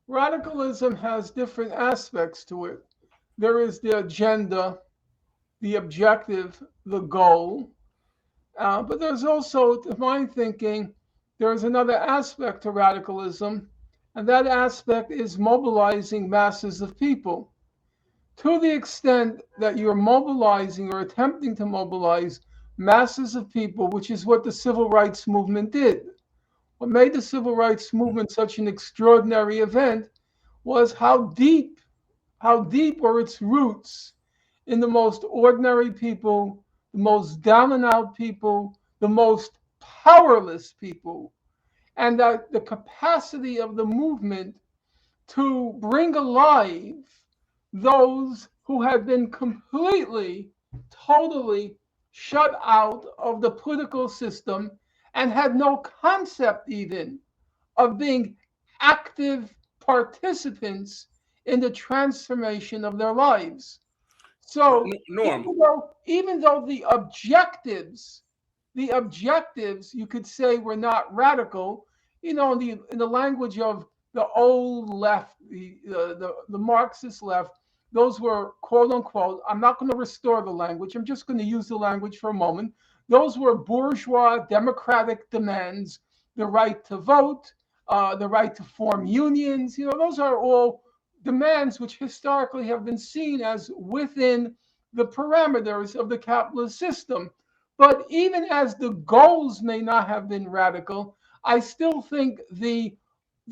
Radicalism has different aspects to it. There is the agenda, the objective, the goal. But there's also, to my thinking, there's another aspect to radicalism, and that aspect is mobilizing masses of people. To the extent that you're mobilizing or attempting to mobilize masses of people, which is what the civil rights movement did. What made the civil rights movement such an extraordinary event was how deep were its roots in the most ordinary people, the most down and out people, the most powerless people, and that the capacity of the movement to bring alive those who had been completely, totally shut out of the political system and had no concept even of being active participants in the transformation of their lives. So Norm, even though the objectives you could say were not radical, in the language of the old left, the Marxist left, those were quote unquote. I'm not going to restore the language. I'm just going to use the language for a moment. Those were bourgeois democratic demands: the right to vote, the right to form unions. Those are all demands which historically have been seen as within the parameters of the capitalist system. But even as the goals may not have been radical, I still think the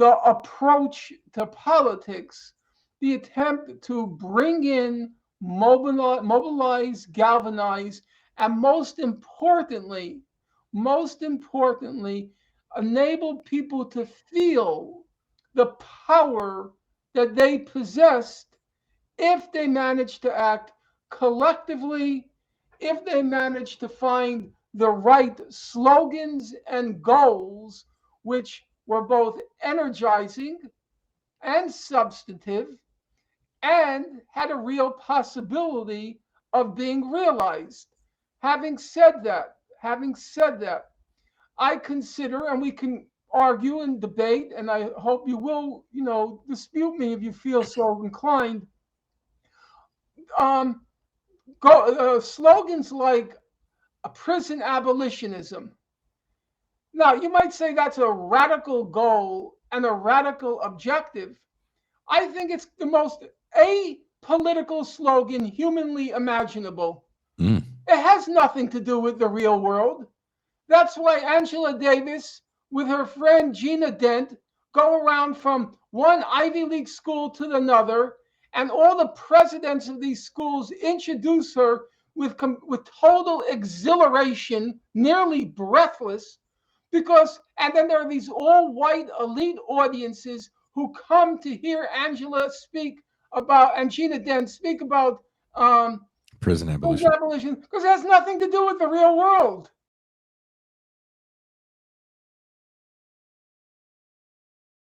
approach to politics, the attempt to bring in, mobilize, galvanize, and most importantly, enable people to feel the power that they possessed if they manage to act collectively, if they manage to find the right slogans and goals, which were both energizing and substantive and had a real possibility of being realized. Having said that, I consider, and we can argue and debate, and I hope you will, dispute me if you feel so inclined. Um, Slogans like a prison abolitionism. Now, you might say that's a radical goal and a radical objective. I think it's the most apolitical slogan humanly imaginable. Mm. It has nothing to do with the real world. That's why Angela Davis, with her friend Gina Dent, go around from one Ivy League school to another, and all the presidents of these schools introduce her with total exhilaration, nearly breathless, and then there are these all-white elite audiences who come to hear Angela speak about, and Gina Dent speak about Prison those abolition. abolition, because it has nothing to do with the real world.